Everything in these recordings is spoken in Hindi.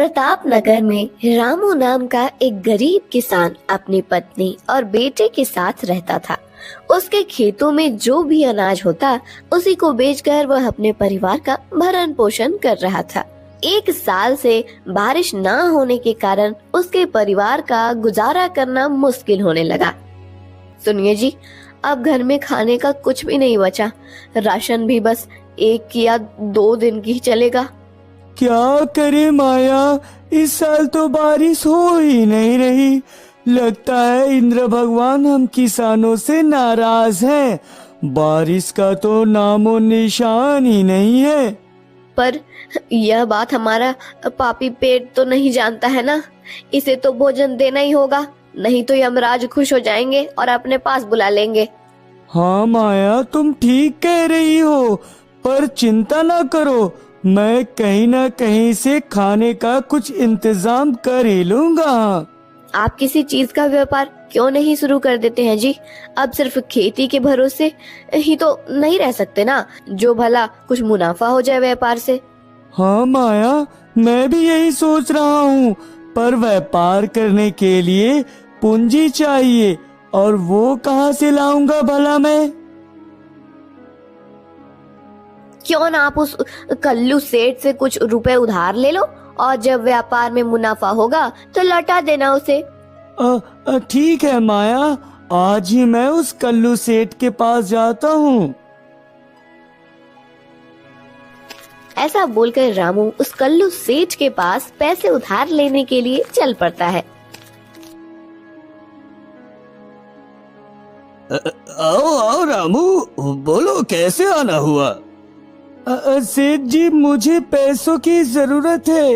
प्रतापनगर में रामू नाम का एक गरीब किसान अपनी पत्नी और बेटे के साथ रहता था। उसके खेतों में जो भी अनाज होता उसी को बेचकर वह अपने परिवार का भरण पोषण कर रहा था। एक साल से बारिश न होने के कारण उसके परिवार का गुजारा करना मुश्किल होने लगा। सुनिए जी, अब घर में खाने का कुछ भी नहीं बचा। राशन भी बस 1 या 2 दिन की ही चलेगा। क्या करे माया, इस साल तो बारिश हो ही नहीं रही। लगता है इंद्र भगवान हम किसानों से नाराज हैं। बारिश का तो नामो निशान ही नहीं है। पर यह बात हमारा पापी पेट तो नहीं जानता है ना। इसे तो भोजन देना ही होगा, नहीं तो यमराज खुश हो जाएंगे और अपने पास बुला लेंगे। हाँ माया, तुम ठीक कह रही हो, पर चिंता ना करो, मैं कहीं ना कहीं से खाने का कुछ इंतजाम कर ही लूंगा। आप किसी चीज का व्यापार क्यों नहीं शुरू कर देते हैं जी? अब सिर्फ खेती के भरोसे ही तो नहीं रह सकते ना, जो भला कुछ मुनाफा हो जाए व्यापार से। हाँ माया, मैं भी यही सोच रहा हूँ, पर व्यापार करने के लिए पूंजी चाहिए, और वो कहाँ से लाऊंगा भला मैं? क्यों ना आप उस कल्लू सेठ से कुछ रुपए उधार ले लो और जब व्यापार में मुनाफा होगा तो लौटा देना उसे। ठीक है माया, आज ही मैं उस कल्लू सेठ के पास जाता हूँ। ऐसा बोलकर रामू उस कल्लू सेठ के पास पैसे उधार लेने के लिए चल पड़ता है। आओ आओ रामू, बोलो कैसे आना हुआ? सेठ जी, मुझे पैसों की जरूरत है।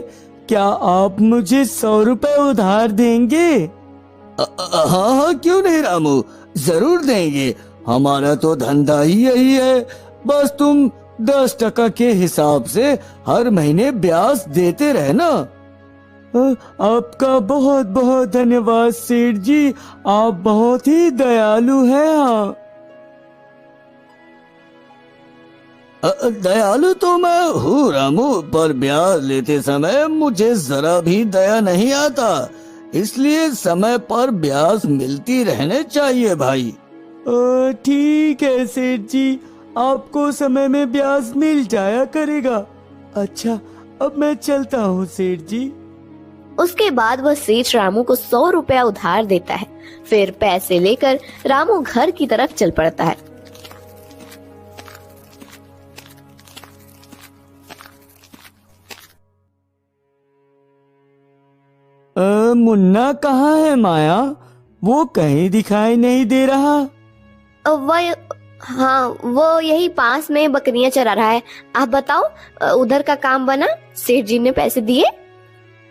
क्या आप मुझे 100 रुपए उधार देंगे? हाँ हाँ, क्यों नहीं रामू, जरूर देंगे। हमारा तो धंधा ही यही है। बस तुम 10% के हिसाब से हर महीने ब्याज देते रहना। आपका बहुत बहुत धन्यवाद सेठ जी, आप बहुत ही दयालु हैं। हाँ, दयालु तो मैं हूँ रामू, पर ब्याज लेते समय मुझे जरा भी दया नहीं आता, इसलिए समय पर ब्याज मिलती रहने चाहिए भाई। ठीक है सेठ जी, आपको समय में ब्याज मिल जाया करेगा। अच्छा, अब मैं चलता हूँ सेठ जी। उसके बाद वह सेठ रामू को 100 रुपया उधार देता है। फिर पैसे लेकर रामू घर की तरफ चल पड़ता है। मुन्ना कहाँ है माया? वो कहीं दिखाई नहीं दे रहा। वो यही पास में बकरियां चरा रहा है। आप बताओ, उधर का काम बना? सेठ जी ने पैसे दिए?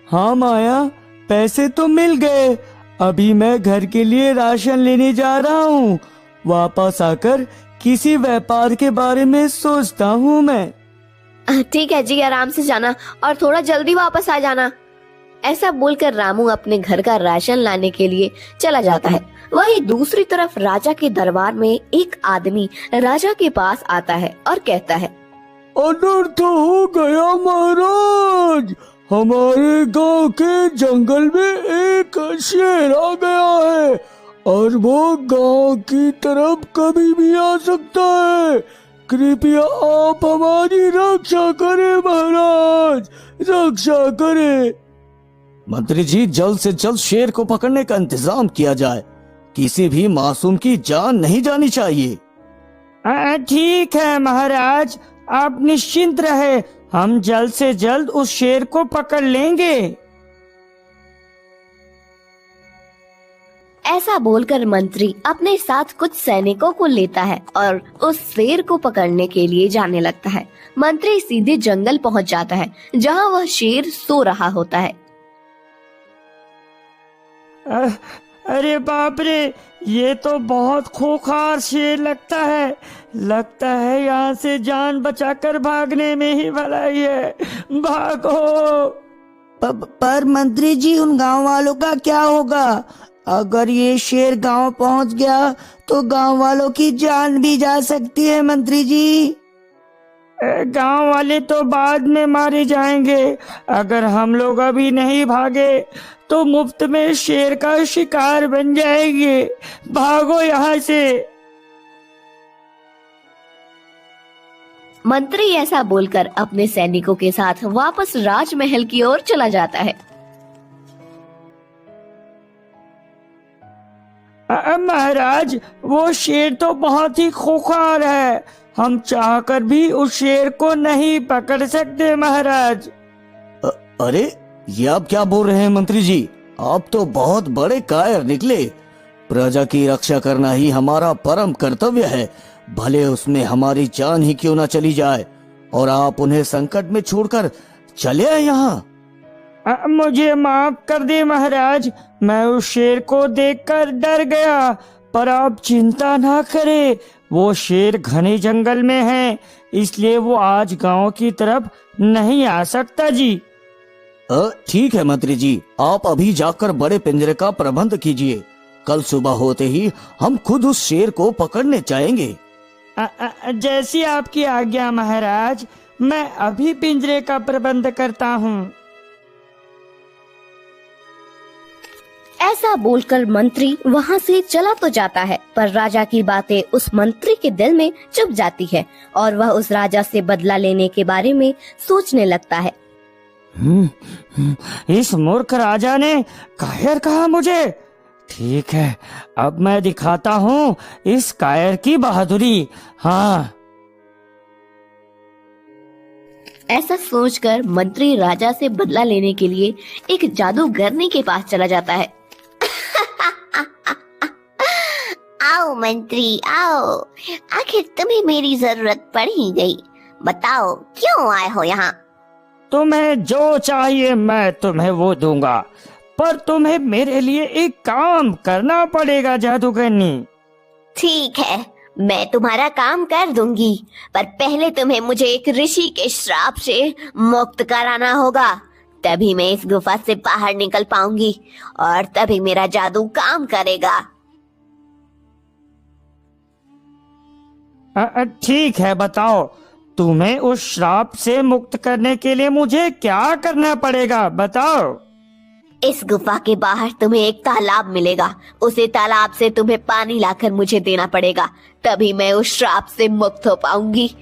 हाँ माया, पैसे तो मिल गए। अभी मैं घर के लिए राशन लेने जा रहा हूँ। वापस आकर किसी व्यापार के बारे में सोचता हूँ मैं। ठीक है जी, आराम से जाना और थोड़ा जल्दी वापस आ जाना। ऐसा बोलकर रामू अपने घर का राशन लाने के लिए चला जाता है। वहीं दूसरी तरफ राजा के दरबार में एक आदमी राजा के पास आता है और कहता है, अनर्थ हो गया महाराज, हमारे गांव के जंगल में एक शेर आ गया है और वो गांव की तरफ कभी भी आ सकता है। कृपया आप हमारी रक्षा करें महाराज, रक्षा करें। मंत्री जी, जल्द से जल्द शेर को पकड़ने का इंतजाम किया जाए। किसी भी मासूम की जान नहीं जानी चाहिए। ठीक है महाराज, आप निश्चिंत रहे, हम जल्द से जल्द उस शेर को पकड़ लेंगे। ऐसा बोलकर मंत्री अपने साथ कुछ सैनिकों को लेता है और उस शेर को पकड़ने के लिए जाने लगता है। मंत्री सीधे जंगल पहुंच जाता है जहां वह शेर सो रहा होता है। अरे बाप रे, ये तो बहुत खूंखार शेर लगता है। लगता है यहाँ से जान बचाकर भागने में ही भलाई है। भागो। पर मंत्री जी, उन गांव वालों का क्या होगा? अगर ये शेर गांव पहुंच गया तो गांव वालों की जान भी जा सकती है मंत्री जी। गांव वाले तो बाद में मारे जाएंगे। अगर हम लोग अभी नहीं भागे तो मुफ्त में शेर का शिकार बन जाएंगे। भागो यहाँ से। मंत्री ऐसा बोलकर अपने सैनिकों के साथ वापस राजमहल की ओर चला जाता है। महाराज, वो शेर तो बहुत ही खूंखार है। हम चाहकर भी उस शेर को नहीं पकड़ सकते महाराज। अरे ये आप क्या बोल रहे हैं मंत्री जी? आप तो बहुत बड़े कायर निकले। प्रजा की रक्षा करना ही हमारा परम कर्तव्य है, भले उसमें हमारी जान ही क्यों ना चली जाए। और आप उन्हें संकट में छोड़कर चले आए यहाँ। मुझे माफ कर दे महाराज, मैं उस शेर को देखकर डर गया। पर आप चिंता ना करें, वो शेर घने जंगल में है, इसलिए वो आज गांव की तरफ नहीं आ सकता जी। ठीक है मंत्री जी, आप अभी जाकर बड़े पिंजरे का प्रबंध कीजिए। कल सुबह होते ही हम खुद उस शेर को पकड़ने जाएंगे। जैसी आपकी आज्ञा महाराज, मैं अभी पिंजरे का प्रबंध करता हूँ। ऐसा बोलकर मंत्री वहां से चला तो जाता है, पर राजा की बातें उस मंत्री के दिल में चुभ जाती है और वह उस राजा से बदला लेने के बारे में सोचने लगता है। इस मूर्ख राजा ने कायर कहा मुझे। ठीक है, अब मैं दिखाता हूँ इस कायर की बहादुरी। हाँ। ऐसा सोचकर मंत्री राजा से बदला लेने के लिए एक जादूगरनी के पास चला जाता है। आओ मंत्री आओ, आखिर तुम्हें मेरी जरूरत पड़ ही गई। बताओ क्यों आए हो यहाँ? तुम्हें जो चाहिए मैं तुम्हें वो दूंगा, पर तुम्हें मेरे लिए एक काम करना पड़ेगा जादूगरनी। ठीक है, मैं तुम्हारा काम कर दूंगी, पर पहले तुम्हें मुझे एक ऋषि के श्राप से मुक्त कराना होगा। तभी मैं इस गुफा से बाहर निकल पाऊंगी और तभी मेरा जादू काम करेगा। ठीक है, बताओ तुम्हें उस श्राप से मुक्त करने के लिए मुझे क्या करना पड़ेगा, बताओ। इस गुफा के बाहर तुम्हें एक तालाब मिलेगा, उसे तालाब से तुम्हें पानी लाकर मुझे देना पड़ेगा, तभी मैं उस श्राप से मुक्त हो पाऊंगी।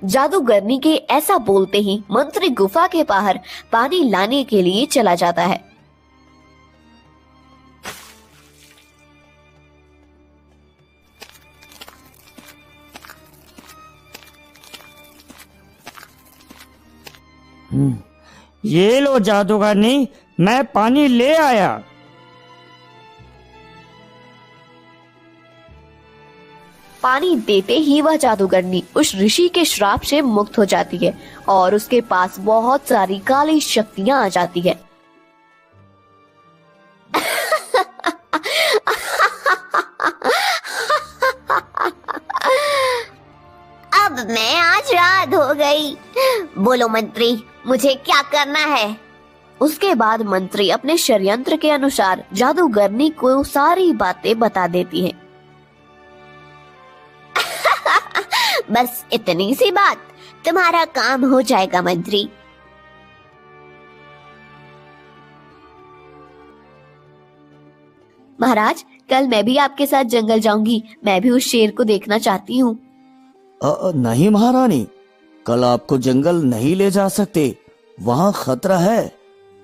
जादूगरनी के ऐसा बोलते ही मंत्री गुफा के बाहर पानी लाने के लिए चला जाता है। ये लो जादूगरनी, मैं पानी ले आया। पानी देते ही वह जादूगरनी उस ऋषि के श्राप से मुक्त हो जाती है और उसके पास बहुत सारी काली शक्तियां आ जाती है। अब मैं आजाद हो गई। बोलो मंत्री, मुझे क्या करना है? उसके बाद मंत्री अपने षड्यंत्र के अनुसार जादूगरनी को सारी बातें बता देती है। बस इतनी सी बात, तुम्हारा काम हो जाएगा मंत्री। महाराज, कल मैं भी आपके साथ जंगल जाऊंगी, मैं भी उस शेर को देखना चाहती हूँ। नहीं महारानी, कल आपको जंगल नहीं ले जा सकते, वहाँ खतरा है।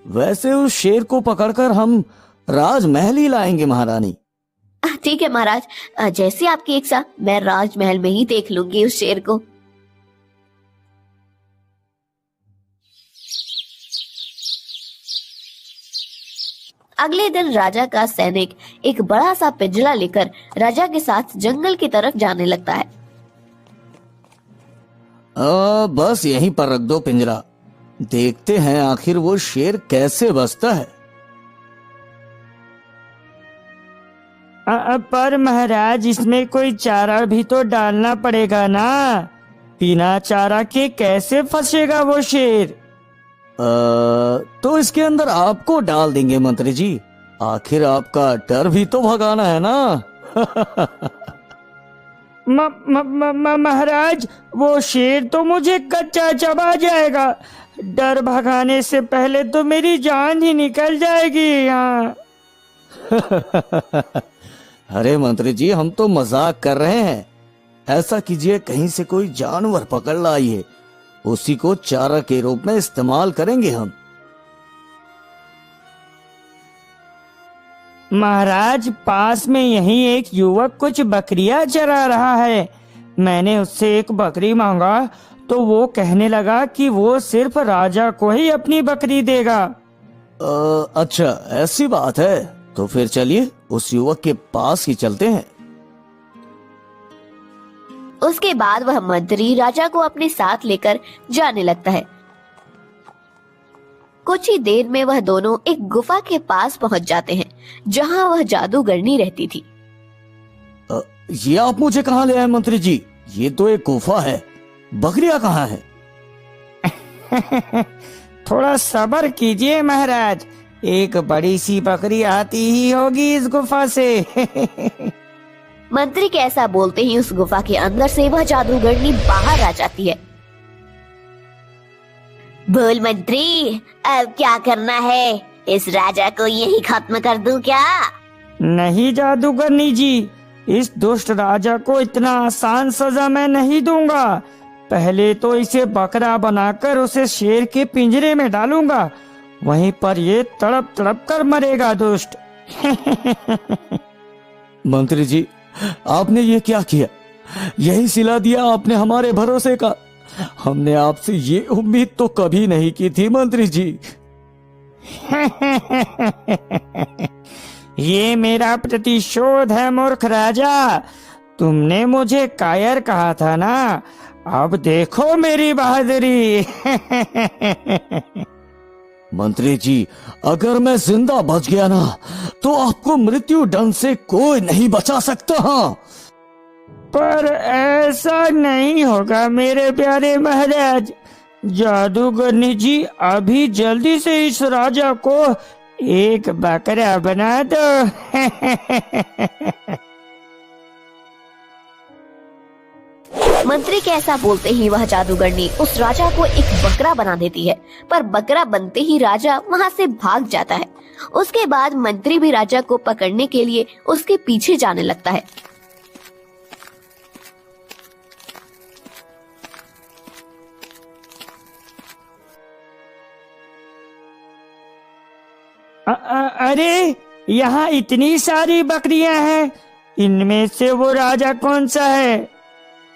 वैसे उस शेर को पकड़कर हम राजमहल ही लाएंगे महारानी। ठीक है महाराज, जैसे आपकी इच्छा, मैं राजमहल में ही देख लूंगी उस शेर को। अगले दिन राजा का सैनिक एक बड़ा सा पिंजरा लेकर राजा के साथ जंगल की तरफ जाने लगता है। बस यहीं पर रख दो पिंजरा, देखते हैं आखिर वो शेर कैसे बसता है। पर महाराज, इसमें कोई चारा भी तो डालना पड़ेगा ना। बिना चारा के कैसे फंसेगा वो शेर? तो इसके अंदर आपको डाल देंगे मंत्री जी, आखिर आपका डर भी तो भगाना है ना। महाराज, वो शेर तो मुझे कच्चा चबा जाएगा। डर भगाने से पहले तो मेरी जान ही निकल जाएगी यहाँ। अरे मंत्री जी, हम तो मजाक कर रहे हैं। ऐसा कीजिए, कहीं से कोई जानवर पकड़ लाइए, उसी को चारा के रूप में इस्तेमाल करेंगे हम। महाराज, पास में यहीं एक युवक कुछ बकरियां चरा रहा है। मैंने उससे एक बकरी मांगा तो वो कहने लगा कि वो सिर्फ राजा को ही अपनी बकरी देगा। अच्छा, ऐसी बात है, तो फिर चलिए उस युवक के पास ही चलते हैं। उसके बाद वह मंत्री राजा को अपने साथ लेकर जाने लगता है। कुछ ही देर में वह दोनों एक गुफा के पास पहुंच जाते हैं, जहां वह जादूगरनी रहती थी। ये आप मुझे कहाँ ले आए मंत्री जी? ये तो एक गुफा है, बकरियां कहाँ है? थोड़ा सब्र कीजिए महाराज, एक बड़ी सी बकरी आती ही होगी इस गुफा से। मंत्री के ऐसा बोलते ही उस गुफा के अंदर से वह जादूगरनी बाहर आ जाती है। बोल मंत्री, अब क्या करना है? इस राजा को यही खत्म कर दूं क्या? नहीं जादूगरनी जी, इस दुष्ट राजा को इतना आसान सजा मैं नहीं दूंगा। पहले तो इसे बकरा बनाकर उसे शेर के पिंजरे में डालूंगा, वहीं पर ये तड़प तड़प कर मरेगा दुष्ट। मंत्री जी, आपने ये क्या किया? यही सिला दिया आपने हमारे भरोसे का। हमने आपसे ये उम्मीद तो कभी नहीं की थी मंत्री जी। ये मेरा प्रतिशोध है मूर्ख राजा। तुमने मुझे कायर कहा था ना, अब देखो मेरी बहादुरी। मंत्री जी, अगर मैं जिंदा बच गया ना, तो आपको मृत्यु दंड से कोई नहीं बचा सकता। हाँ, पर ऐसा नहीं होगा मेरे प्यारे महाराज। जादूगरनी जी, अभी जल्दी से इस राजा को एक बकरा बना दो। मंत्री के ऐसा बोलते ही वह जादूगरनी उस राजा को एक बकरा बना देती है, पर बकरा बनते ही राजा वहाँ से भाग जाता है। उसके बाद मंत्री भी राजा को पकड़ने के लिए उसके पीछे जाने लगता है। अरे, यहाँ इतनी सारी बकरियां हैं, इनमें से वो राजा कौन सा है?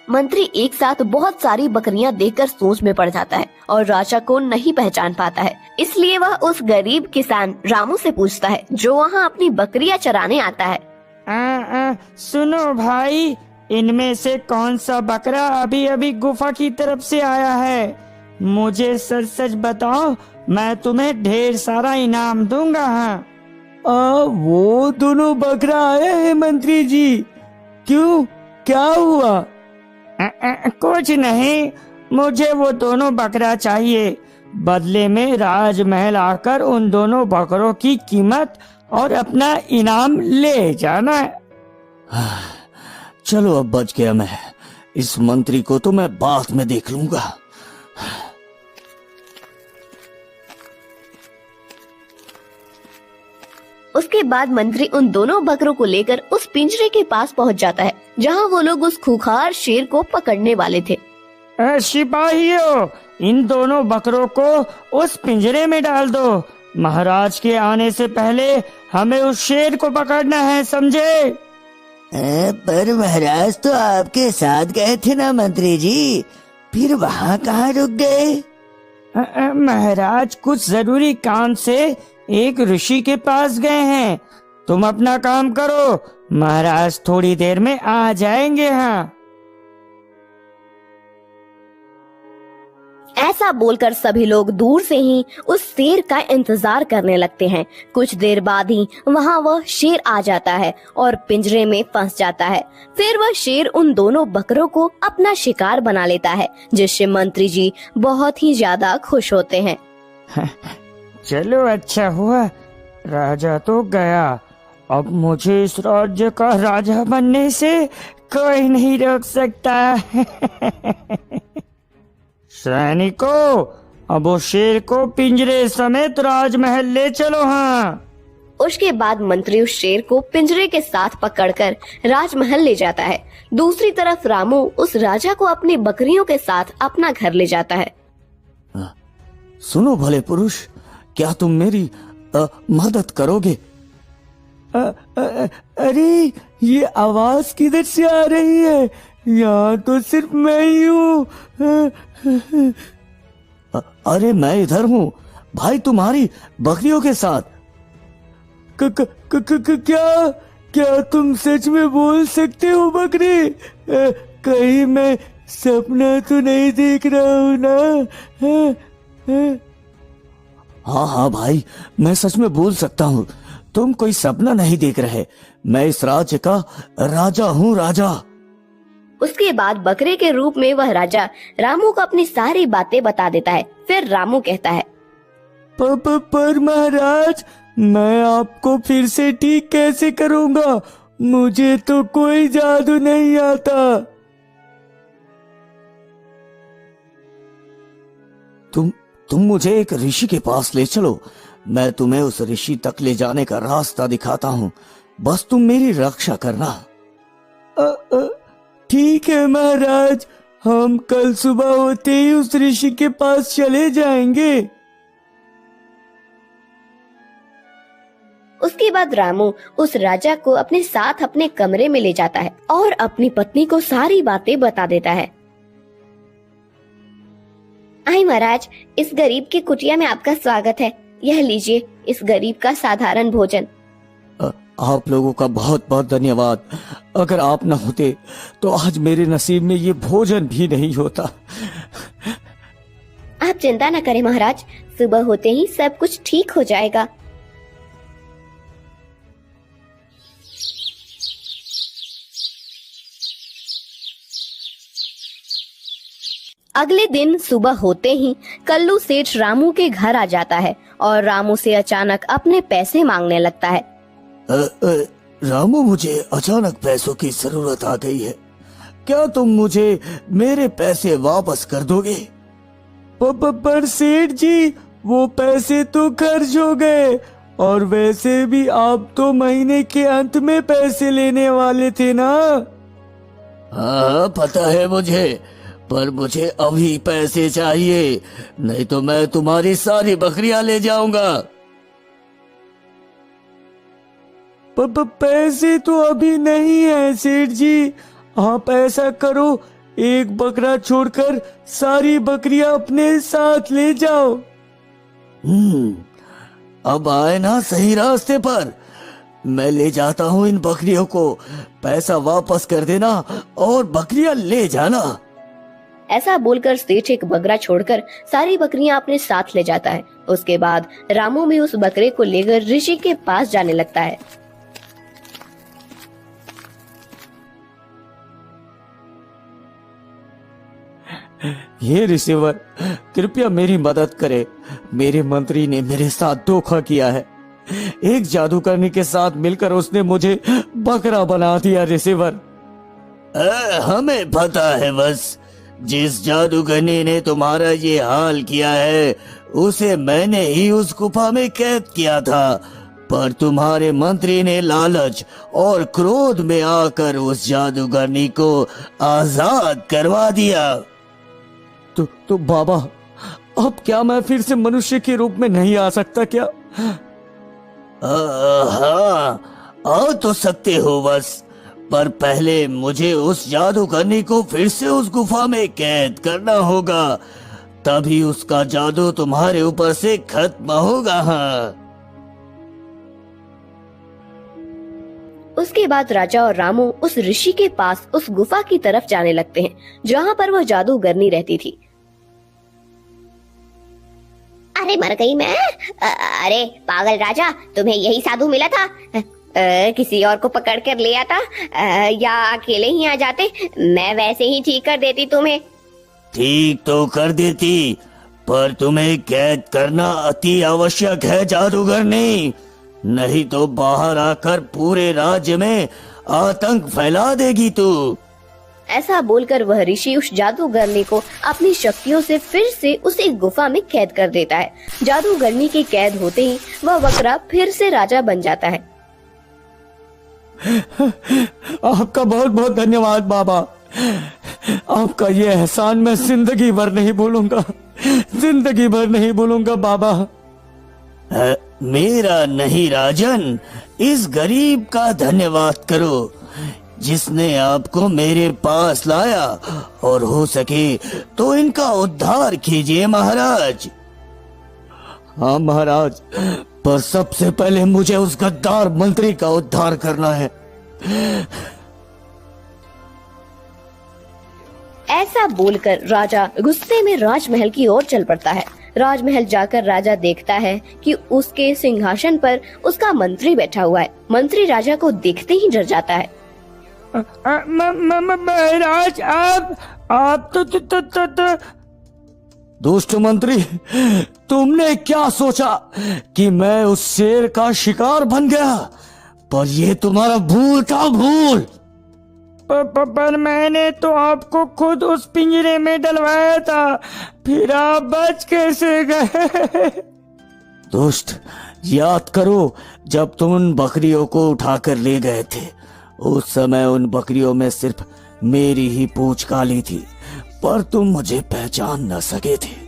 मंत्री एक साथ बहुत सारी बकरियां देखकर सोच में पड़ जाता है और राजा को नहीं पहचान पाता है। इसलिए वह उस गरीब किसान रामू से पूछता है, जो वहाँ अपनी बकरियां चराने आता है। सुनो भाई, इनमें से कौन सा बकरा अभी अभी गुफा की तरफ से आया है? मुझे सच सच बताओ, मैं तुम्हें ढेर सारा इनाम दूंगा। हाँ, वो दोनों बकरा आए हैं मंत्री जी। क्यों, क्या हुआ? कुछ नहीं, मुझे वो दोनों बकरा चाहिए। बदले में राजमहल आकर उन दोनों बकरों की कीमत और अपना इनाम ले जाना। चलो, अब बच गया मैं। इस मंत्री को तो मैं बाद में देख लूंगा। उसके बाद मंत्री उन दोनों बकरों को लेकर उस पिंजरे के पास पहुंच जाता है, जहां वो लोग उस खूंखार शेर को पकड़ने वाले थे। सिपाहियों, इन दोनों बकरों को उस पिंजरे में डाल दो। महाराज के आने से पहले हमें उस शेर को पकड़ना है, समझे? पर महाराज तो आपके साथ गए थे ना मंत्री जी, फिर वहाँ कहाँ रुक गए? महाराज कुछ जरूरी काम से एक ऋषि के पास गए हैं। तुम अपना काम करो, महाराज थोड़ी देर में आ जाएंगे। हाँ, ऐसा बोलकर सभी लोग दूर से ही उस शेर का इंतजार करने लगते हैं। कुछ देर बाद ही वहाँ वह शेर आ जाता है और पिंजरे में फंस जाता है। फिर वह शेर उन दोनों बकरों को अपना शिकार बना लेता है, जिससे मंत्री जी बहुत ही ज्यादा खुश होते हैं। चलो, अच्छा हुआ, राजा तो गया। अब मुझे इस राज्य का राजा बनने से कोई नहीं रोक सकता। सैनिकों, अब वो शेर को पिंजरे समेत राजमहल ले चलो। हाँ, उसके बाद मंत्री उस शेर को पिंजरे के साथ पकड़कर राजमहल ले जाता है। दूसरी तरफ रामू उस राजा को अपनी बकरियों के साथ अपना घर ले जाता है। सुनो भले पुरुष, क्या तुम मेरी मदद करोगे? अरे ये आवाज किधर से आ रही है? यहाँ तो सिर्फ मैं ही हूँ। अरे मैं इधर हूँ भाई, तुम्हारी बकरियों के साथ। क्या क्या तुम सच में बोल सकते हो बकरी? कहीं मैं सपना तो नहीं देख रहा हूँ ना? हाँ हाँ भाई, मैं सच में बोल सकता हूँ। तुम कोई सपना नहीं देख रहे। मैं इस राज्य का राजा हूँ, राजा। उसके बाद बकरे के रूप में वह राजा रामू को अपनी सारी बातें बता देता है। फिर रामू कहता है, पर महाराज, मैं आपको फिर से ठीक कैसे करूँगा? मुझे तो कोई जादू नहीं आता। तुम मुझे एक ऋषि के पास ले चलो। मैं तुम्हें उस ऋषि तक ले जाने का रास्ता दिखाता हूँ। बस तुम मेरी रक्षा करना। ठीक है महाराज, हम कल सुबह होते ही उस ऋषि के पास चले जाएंगे। उसके बाद रामू उस राजा को अपने साथ अपने कमरे में ले जाता है और अपनी पत्नी को सारी बातें बता देता है। आई महाराज, इस गरीब की कुटिया में आपका स्वागत है। यह लीजिए इस गरीब का साधारण भोजन। आप लोगों का बहुत बहुत धन्यवाद। अगर आप न होते तो आज मेरे नसीब में ये भोजन भी नहीं होता। आप चिंता न करें महाराज, सुबह होते ही सब कुछ ठीक हो जाएगा। अगले दिन सुबह होते ही कल्लू सेठ रामू के घर आ जाता है और रामू से अचानक अपने पैसे मांगने लगता है। रामू, मुझे अचानक पैसों की जरूरत आ गई है। क्या तुम मुझे मेरे पैसे वापस कर दोगे? पर सेठ जी, वो पैसे तो खर्च हो गए, और वैसे भी आप तो महीने के अंत में पैसे लेने वाले थे ना? हाँ पता है मुझे, पर मुझे अभी पैसे चाहिए, नहीं तो मैं तुम्हारी सारी बकरियां ले जाऊंगा। पैसे तो अभी नहीं है सेठ जी। आप ऐसा करो, एक बकरा छोड़कर सारी बकरियां अपने साथ ले जाओ। अब आए ना सही रास्ते पर। मैं ले जाता हूँ इन बकरियों को, पैसा वापस कर देना और बकरियां ले जाना। ऐसा बोलकर सेठ एक बकरा छोड़कर सारी बकरियां अपने साथ ले जाता है। उसके बाद रामू भी उस बकरे को लेकर ऋषि के पास जाने लगता है। ये रिसीवर, कृपया मेरी मदद करे। मेरे मंत्री ने मेरे साथ धोखा किया है। एक जादूगरनी के साथ मिलकर उसने मुझे बकरा बना दिया। रिसीवर, हमें पता है, बस जिस जादूगरनी ने तुम्हारा ये हाल किया है उसे मैंने ही उस गुफा में कैद किया था, पर तुम्हारे मंत्री ने लालच और क्रोध में आकर उस जादूगरनी को आजाद करवा दिया। तो बाबा, अब क्या मैं फिर से मनुष्य के रूप में नहीं आ सकता क्या? हाँ, आ तो सकते हो बस, पर पहले मुझे उस जादूगरनी को फिर से उस गुफा में कैद करना होगा, तभी उसका जादू तुम्हारे ऊपर से खत्म होगा। हाँ। उसके बाद राजा और रामू उस ऋषि के पास उस गुफा की तरफ जाने लगते हैं जहाँ पर वह जादूगरनी रहती थी। अरे मर गई मैं। अरे पागल राजा, तुम्हें यही साधु मिला था? किसी और को पकड़ कर ले आता या अकेले ही आ जाते, मैं वैसे ही ठीक कर देती तुम्हें। ठीक तो कर देती, पर तुम्हें कैद करना अति आवश्यक है जादूगरनी, नहीं तो बाहर आकर पूरे राज्य में आतंक फैला देगी तू। ऐसा बोलकर वह ऋषि उस जादूगरनी को अपनी शक्तियों से फिर से उसी गुफा में कैद कर देता है। जादूगरनी के कैद होते ही वह बकरा फिर से राजा बन जाता है। आपका बहुत बहुत धन्यवाद बाबा। आपका ये एहसान मैं जिंदगी भर नहीं भूलूंगा, जिंदगी भर नहीं भूलूंगा बाबा। मेरा नहीं राजन, इस गरीब का धन्यवाद करो जिसने आपको मेरे पास लाया, और हो सके तो इनका उद्धार कीजिए महाराज। हाँ महाराज, पर सबसे पहले मुझे उस गद्दार मंत्री का उद्धार करना है। ऐसा बोलकर राजा गुस्से में राजमहल की ओर चल पड़ता है। राजमहल जाकर राजा देखता है कि उसके सिंहासन पर उसका मंत्री बैठा हुआ है। मंत्री राजा को देखते ही डर जाता है। महाराज, आप तो दुष्ट मंत्री, तुमने क्या सोचा कि मैं उस शेर का शिकार बन गया? पर ये तुम्हारा भूल का भूल। पर मैंने तो आपको खुद उस पिंजरे में डलवाया था, फिर आप बच कैसे गए? दुष्ट, याद करो जब तुम उन बकरियों को उठाकर ले गए थे, उस समय उन बकरियों में सिर्फ मेरी ही पूंछ काली थी, पर तुम मुझे पहचान न सके थे।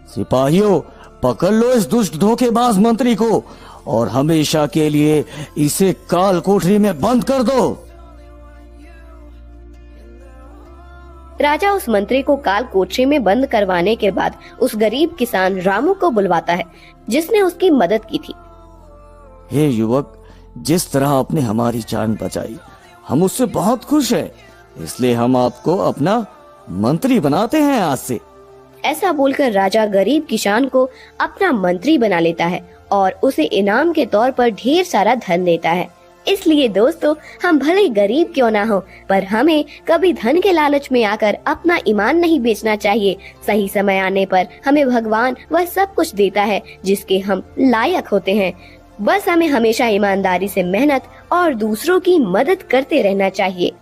सिपाहियों, पकड़ लो इस दुष्ट धोखेबाज मंत्री को और हमेशा के लिए इसे काल कोठरी में बंद कर दो। राजा उस मंत्री को काल कोठरी में बंद करवाने के बाद उस गरीब किसान रामू को बुलवाता है, जिसने उसकी मदद की थी। हे युवक, जिस तरह आपने हमारी जान बचाई, हम उससे बहुत खुश हैं, इसलिए हम आपको अपना मंत्री बनाते हैं आज से। ऐसा बोलकर राजा गरीब किसान को अपना मंत्री बना लेता है और उसे इनाम के तौर पर ढेर सारा धन देता है। इसलिए दोस्तों, हम भले गरीब क्यों ना हो, पर हमें कभी धन के लालच में आकर अपना ईमान नहीं बेचना चाहिए। सही समय आने पर हमें भगवान वह सब कुछ देता है जिसके हम लायक होते हैं। बस हमें हमेशा ईमानदारी से मेहनत और दूसरों की मदद करते रहना चाहिए।